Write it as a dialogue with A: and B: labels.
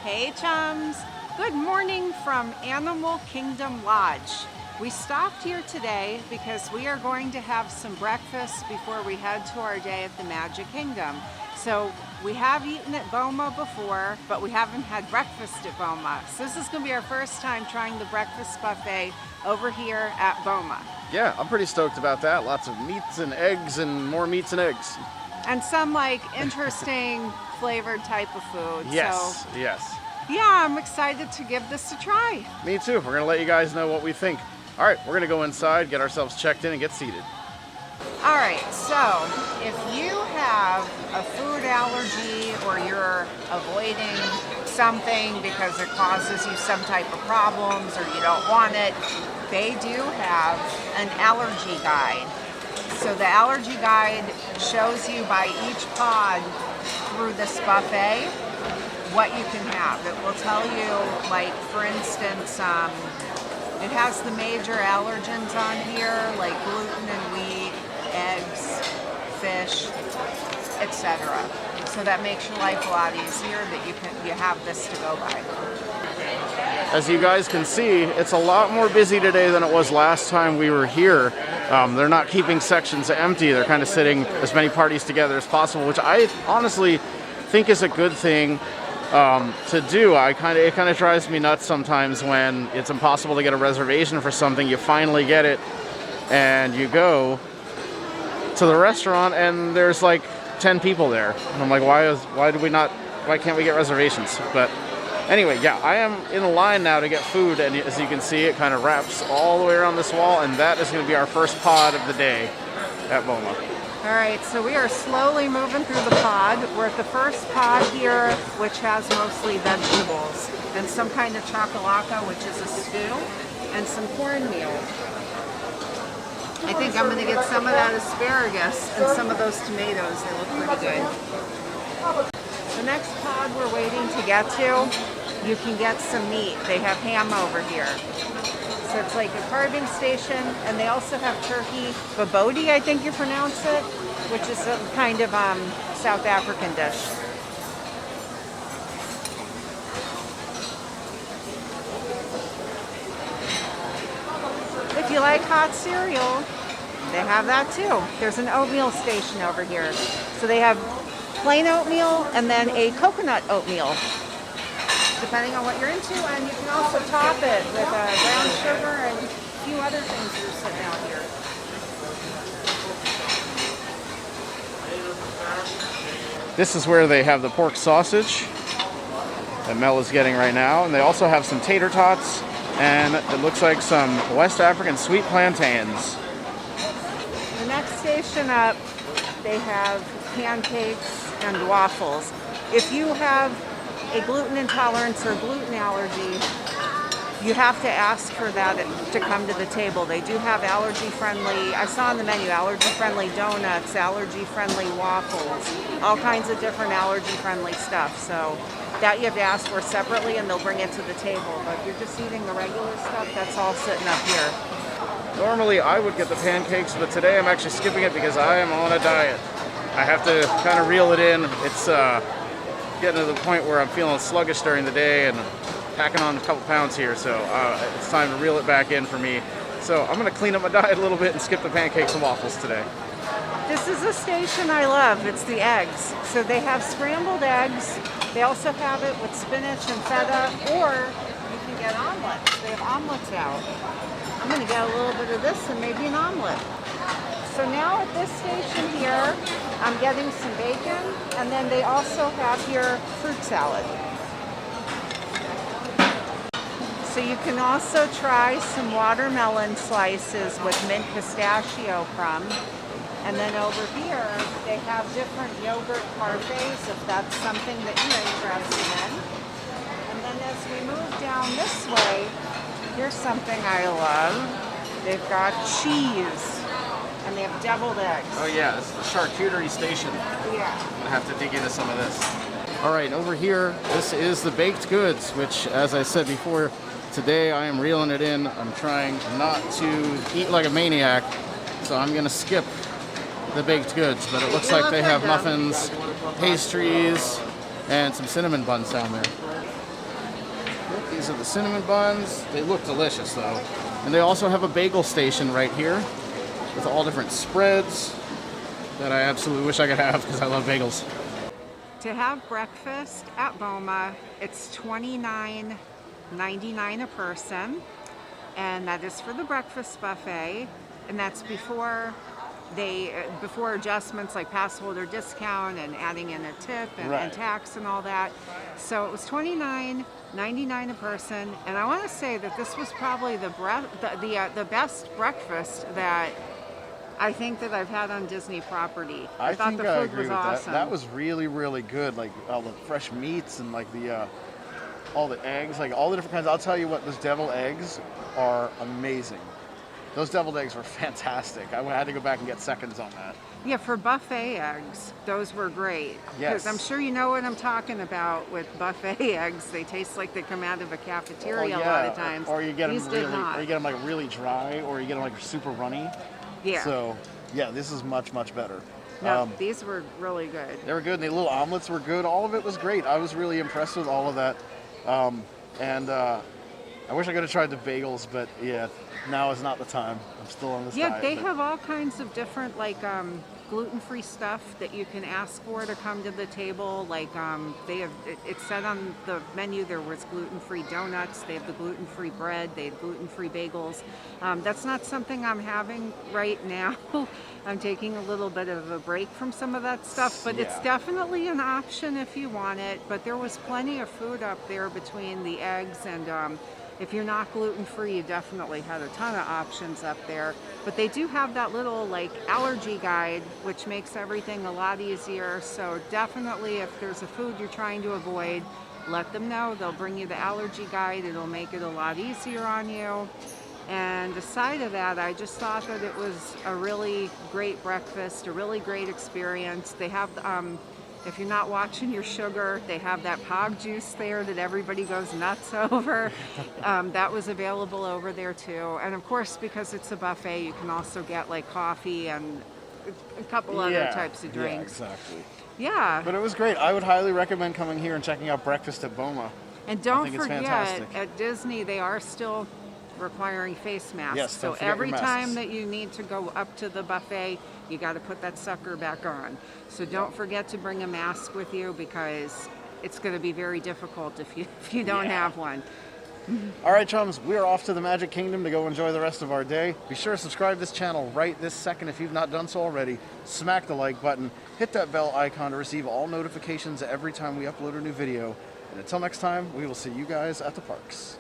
A: Hey chums! Good morning from Animal Kingdom Lodge. We stopped here today because we are going to have some breakfast before we head to our day at the Magic Kingdom. So we have eaten at Boma before, but we haven't had breakfast at Boma. So this is going to be our first time trying the breakfast buffet over here at Boma.
B: Yeah, I'm pretty stoked about that. Lots of meats and eggs and more meats and eggs.
A: And some like interesting flavored type of food.
B: Yes,
A: so,
B: yes.
A: Yeah, I'm excited to give this a try.
B: Me too. We're going to let you guys know what we think. All right, we're going to go inside, get ourselves checked in, and get seated.
A: All right, so if you have a food allergy or you're avoiding something because it causes you some type of problems or you don't want it, they do have an allergy guide. So the allergy guide shows you by each pod through this buffet what you can have. It will tell you, like, for instance, it has the major allergens on here, like gluten and wheat, eggs, fish, etc. So that makes your life a lot easier that you have this to go by.
B: As you guys can see, it's a lot more busy today than it was last time we were here. They're not keeping sections empty. They're kind of sitting as many parties together as possible, which I honestly think is a good thing to do. It kind of drives me nuts sometimes when it's impossible to get a reservation for something. You finally get it, and you go to the restaurant, and there's like 10 people there. And I'm like, why can't we get reservations? But anyway, yeah, I am in the line now to get food, and as you can see, it kind of wraps all the way around this wall, and that is going to be our first pod of the day at Boma.
A: All right, so we are slowly moving through the pod. We're at the first pod here, which has mostly vegetables, and some kind of chakalaka, which is a stew, and some cornmeal. I think I'm going to get some of that asparagus and some of those tomatoes. They look pretty good. The next pod we're waiting to get to, you can get some meat. They have ham over here. So it's like a carving station, and they also have turkey babodi, I think you pronounce it, which is a kind of South African dish. If you like hot cereal, they have that too. There's an oatmeal station over here. So they have plain oatmeal and then a coconut oatmeal, depending on what you're into, and you can also top it with brown sugar and a few other things that are sitting out here.
B: This is where they have the pork sausage that Mel is getting right now, and they also have some tater tots, and it looks like some West African sweet plantains.
A: The next station up, they have pancakes and waffles. If you have a gluten intolerance or gluten allergy, you have to ask for that to come to the table. They do have allergy-friendly, I saw on the menu, allergy-friendly donuts, allergy-friendly waffles, all kinds of different allergy-friendly stuff. So that you have to ask for separately, and they'll bring it to the table. But if you're just eating the regular stuff, that's all sitting up here.
B: Normally I would get the pancakes, but today I'm actually skipping it because I am on a diet. I have to kind of reel it in. It's getting to the point where I'm feeling sluggish during the day and packing on a couple pounds here, so it's time to reel it back in for me. So I'm going to clean up my diet a little bit and skip the pancakes and waffles today.
A: This is a station I love. It's the eggs. So they have scrambled eggs. They also have it with spinach and feta, or you can get omelets. They have omelets out. I'm going to get a little bit of this and maybe an omelet. So now at this station here, I'm getting some bacon, and then they also have here fruit salad. So you can also try some watermelon slices with mint pistachio crumb. And then over here, they have different yogurt parfaits, if that's something that you're interested in. And then as we move down this way, here's something I love. They've got cheese. And they have deviled eggs.
B: Oh yeah, this is the charcuterie station.
A: Yeah.
B: I'm gonna have to dig into some of this. All right, over here, this is the baked goods, which, as I said before, today I am reeling it in. I'm trying not to eat like a maniac, so I'm gonna skip the baked goods. But it looks like they have muffins, pastries, and some cinnamon buns down there. These are the cinnamon buns. They look delicious though. And they also have a bagel station right here with all different spreads that I absolutely wish I could have because I love bagels.
A: To have breakfast at Boma, it's $29.99 a person, and that is for the breakfast buffet, and that's before adjustments like pass holder discount and adding in a tip and tax and all that. So it was $29.99 a person, and I want to say that this was probably the best breakfast that I think that I've had on Disney property. I thought the food was awesome.
B: That was really, really good. Like all the fresh meats and like all the eggs, like all the different kinds. I'll tell you what, those deviled eggs are amazing. Those deviled eggs were fantastic. I had to go back and get seconds on that.
A: Yeah, for buffet eggs, those were great.
B: Yes.
A: Because I'm sure you know what I'm talking about with buffet eggs. They taste like they come out of a cafeteria a lot of times.
B: Or you get them like really dry, or you get them like super runny.
A: Yeah.
B: So, yeah, this is much, much better.
A: No, these were really good.
B: They were good, and the little omelets were good. All of it was great. I was really impressed with all of that. I wish I could have tried the bagels, but yeah, now is not the time. I'm still on this diet.
A: Yeah, they have all kinds of different, like, gluten-free stuff that you can ask for to come to the table. Like, they have, it said on the menu there was gluten-free donuts, they have the gluten-free bread, they have gluten-free bagels. That's not something I'm having right now. I'm taking a little bit of a break from some of that stuff, but it's definitely an option if you want it. But there was plenty of food up there between the eggs and if you're not gluten-free, you definitely had a ton of options up there. But they do have that little like allergy guide, which makes everything a lot easier. So definitely if there's a food you're trying to avoid, let them know. They'll bring you the allergy guide. It'll make it a lot easier on you. And aside of that, I just thought that it was a really great breakfast, a really great experience. They have if you're not watching your sugar, they have that pog juice there that everybody goes nuts over. That was available over there too. And of course, because it's a buffet, you can also get like coffee and a couple other types of drinks.
B: Yeah, exactly.
A: Yeah.
B: But it was great. I would highly recommend coming here and checking out breakfast at Boma.
A: And don't forget, at Disney, they are still requiring face masks.
B: Yes,
A: so every time that you need to go up to the buffet, you got to put that sucker back on. So don't forget to bring a mask with you because it's going to be very difficult if you don't have one.
B: All right, chums, we're off to the Magic Kingdom to go enjoy the rest of our day. Be sure to subscribe to this channel right this second if you've not done so already. Smack the like button, hit that bell icon to receive all notifications every time we upload a new video. And until next time, we will see you guys at the parks.